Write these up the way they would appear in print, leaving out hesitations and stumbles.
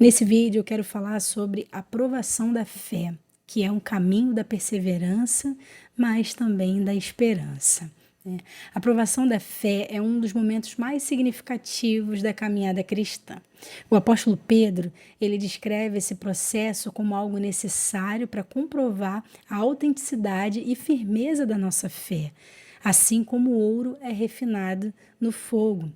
Nesse vídeo eu quero falar sobre a provação da fé, que é um caminho da perseverança, mas também da esperança, né? A provação da fé é um dos momentos mais significativos da caminhada cristã. O apóstolo Pedro, ele descreve esse processo como algo necessário para comprovar a autenticidade e firmeza da nossa fé, assim como o ouro é refinado no fogo.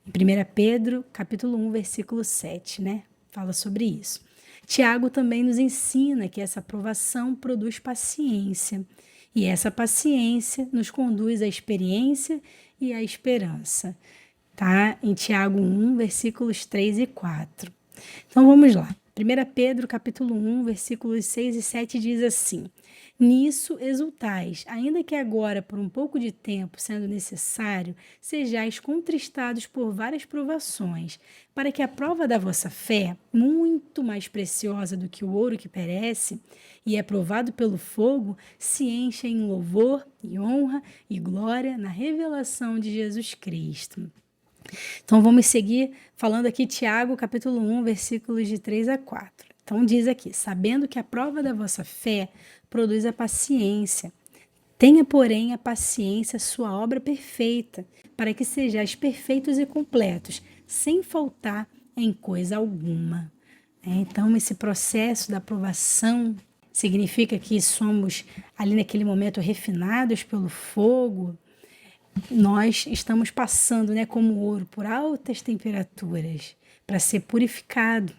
Em 1 Pedro, capítulo 1, versículo 7, né? Fala sobre isso. Tiago também nos ensina que essa provação produz paciência, e essa paciência nos conduz à experiência e à esperança. Tá? Em Tiago 1, versículos 3 e 4. Então vamos lá. 1 Pedro, capítulo 1, versículos 6 e 7 diz assim: Nisso exultais, ainda que agora, por um pouco de tempo, sendo necessário, sejais contristados por várias provações, para que a prova da vossa fé, muito mais preciosa do que o ouro que perece, e é provado pelo fogo, se encha em louvor e honra e glória na revelação de Jesus Cristo. Então vamos seguir falando aqui Tiago, capítulo 1, versículos de 3 a 4. Então diz aqui: sabendo que a prova da vossa fé produz a paciência. Tenha, porém, a paciência sua obra perfeita, para que sejais perfeitos e completos, sem faltar em coisa alguma. Então esse processo da aprovação significa que somos ali naquele momento refinados pelo fogo. Nós estamos passando, né, como ouro, por altas temperaturas para ser purificado,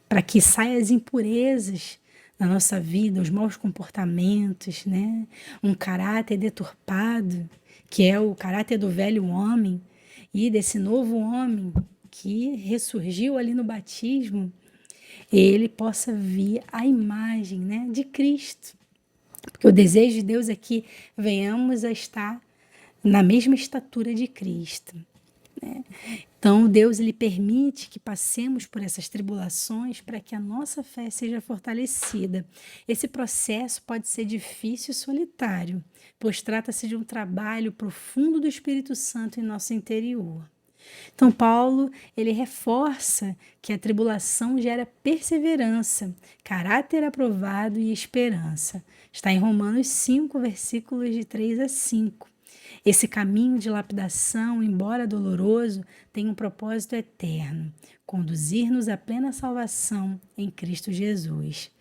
para que saiam as impurezas da nossa vida, os maus comportamentos, né, um caráter deturpado, que é o caráter do velho homem, e desse novo homem que ressurgiu ali no batismo, ele possa vir a imagem, né, de Cristo. Porque o desejo de Deus é que venhamos a estar na mesma estatura de Cristo, né? Então, Deus ele permite que passemos por essas tribulações para que a nossa fé seja fortalecida. Esse processo pode ser difícil e solitário, pois trata-se de um trabalho profundo do Espírito Santo em nosso interior. Então, Paulo, ele reforça que a tribulação gera perseverança, caráter aprovado e esperança. Está em Romanos 5, versículos de 3 a 5. Esse caminho de lapidação, embora doloroso, tem um propósito eterno: conduzir-nos à plena salvação em Cristo Jesus.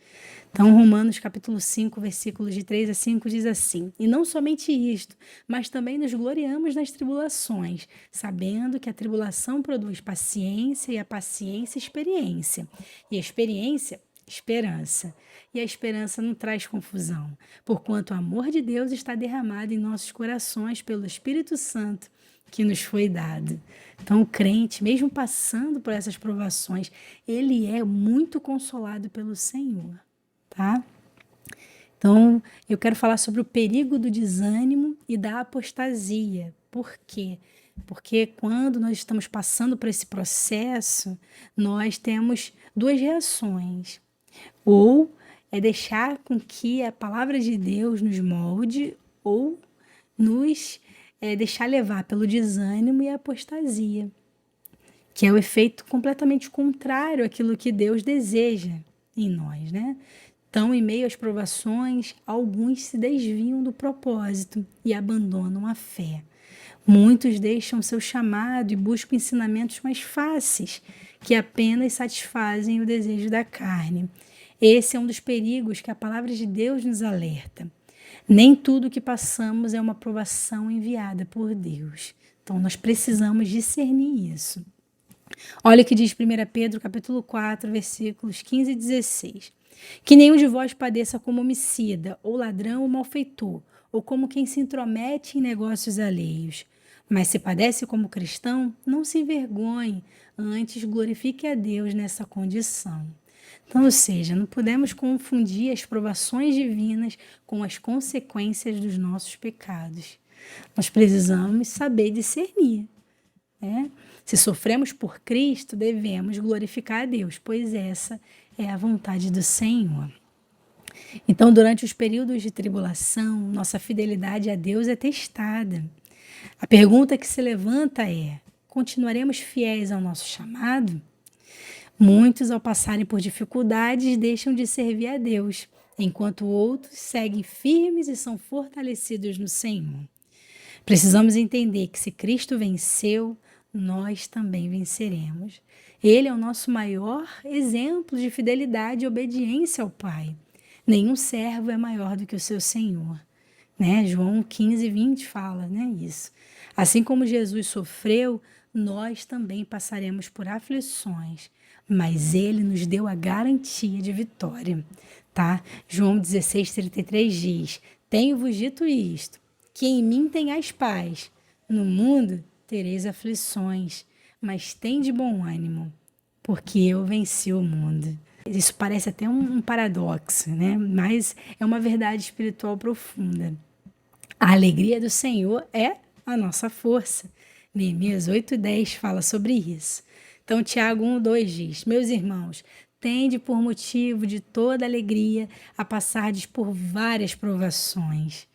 Então, Romanos capítulo 5, versículos de 3 a 5 diz assim: E não somente isto, mas também nos gloriamos nas tribulações, sabendo que a tribulação produz paciência, e a paciência experiência, e a experiência esperança. E a esperança não traz confusão, porquanto o amor de Deus está derramado em nossos corações pelo Espírito Santo que nos foi dado. Então, o crente, mesmo passando por essas provações, ele é muito consolado pelo Senhor, tá? Então, eu quero falar sobre o perigo do desânimo e da apostasia. Por quê? Porque quando nós estamos passando por esse processo, nós temos duas reações. Ou é deixar com que a palavra de Deus nos molde, ou nos deixar levar pelo desânimo e a apostasia, que é o efeito completamente contrário àquilo que Deus deseja em nós, né? Então, em meio às provações, alguns se desviam do propósito e abandonam a fé. Muitos deixam seu chamado e buscam ensinamentos mais fáceis, que apenas satisfazem o desejo da carne. Esse é um dos perigos que a palavra de Deus nos alerta. Nem tudo que passamos é uma provação enviada por Deus. Então, nós precisamos discernir isso. Olha o que diz 1 Pedro, capítulo 4, versículos 15 e 16. Que nenhum de vós padeça como homicida, ou ladrão, ou malfeitor, ou como quem se intromete em negócios alheios. Mas se padece como cristão, não se envergonhe, antes glorifique a Deus nessa condição. Então, ou seja, não podemos confundir as provações divinas com as consequências dos nossos pecados. Nós precisamos saber discernir, né? Se sofremos por Cristo, devemos glorificar a Deus, pois essa é a vontade do Senhor. Então, durante os períodos de tribulação, nossa fidelidade a Deus é testada. A pergunta que se levanta é: continuaremos fiéis ao nosso chamado? Muitos, ao passarem por dificuldades, deixam de servir a Deus, enquanto outros seguem firmes e são fortalecidos no Senhor. Precisamos entender que se Cristo venceu, nós também venceremos. Ele é o nosso maior exemplo de fidelidade e obediência ao Pai. Nenhum servo é maior do que o seu Senhor. Né? João 15:20 fala, né, isso. Assim como Jesus sofreu, nós também passaremos por aflições, mas ele nos deu a garantia de vitória. Tá? João 16:33 diz: Tenho-vos dito isto, que em mim tenhais paz. No mundo tereis aflições, mas tende bom ânimo, porque eu venci o mundo. Isso parece até um paradoxo, né? Mas é uma verdade espiritual profunda. A alegria do Senhor é a nossa força. Neemias 8:10 fala sobre isso. Então, Tiago 1:2 diz: Meus irmãos, tende por motivo de toda alegria a passardes por várias provações.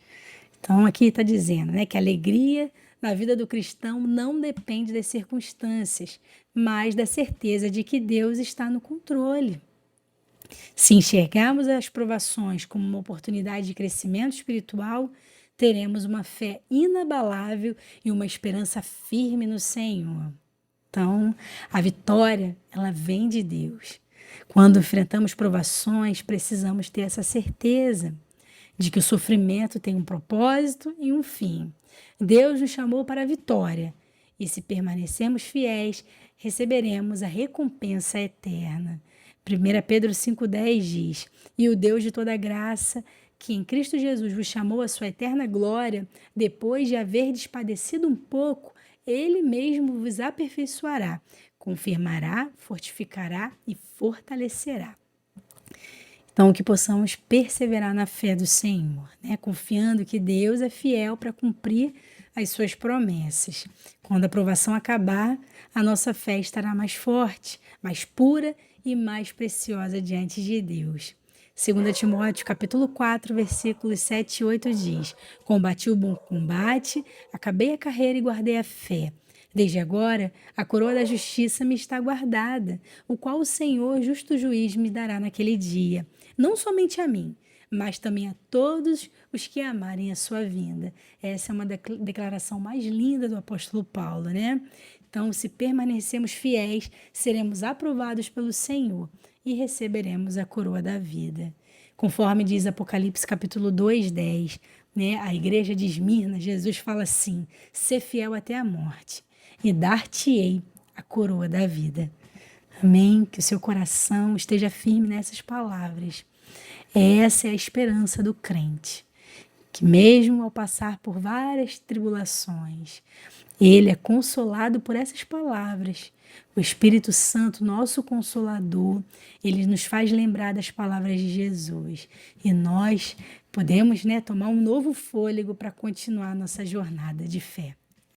Então, aqui está dizendo, né, que a alegria na vida do cristão não depende das circunstâncias, mas da certeza de que Deus está no controle. Se enxergarmos as provações como uma oportunidade de crescimento espiritual, teremos uma fé inabalável e uma esperança firme no Senhor. Então, a vitória, ela vem de Deus. Quando enfrentamos provações, precisamos ter essa certeza de que o sofrimento tem um propósito e um fim. Deus nos chamou para a vitória, e se permanecermos fiéis, receberemos a recompensa eterna. 1 Pedro 5,10 diz: E o Deus de toda graça, que em Cristo Jesus vos chamou à sua eterna glória, depois de haverdes padecido um pouco, Ele mesmo vos aperfeiçoará, confirmará, fortificará e fortalecerá. Então, que possamos perseverar na fé do Senhor, né? Confiando que Deus é fiel para cumprir as suas promessas. Quando a provação acabar, a nossa fé estará mais forte, mais pura e mais preciosa diante de Deus. 2 Timóteo, capítulo 4, versículos 7 e 8 diz: Combati o bom combate, acabei a carreira e guardei a fé. Desde agora, a coroa da justiça me está guardada, o qual o Senhor, justo juiz, me dará naquele dia. Não somente a mim, mas também a todos os que amarem a sua vinda. Essa é uma declaração mais linda do apóstolo Paulo, né? Então, se permanecermos fiéis, seremos aprovados pelo Senhor e receberemos a coroa da vida. Conforme diz Apocalipse capítulo 2:10, né? A igreja de Esmirna, Jesus fala assim: Sê fiel até a morte, e dar-te-ei a coroa da vida. Amém? Que o seu coração esteja firme nessas palavras. Essa é a esperança do crente, que mesmo ao passar por várias tribulações, ele é consolado por essas palavras. O Espírito Santo, nosso Consolador, ele nos faz lembrar das palavras de Jesus. E nós podemos, né, tomar um novo fôlego para continuar nossa jornada de fé.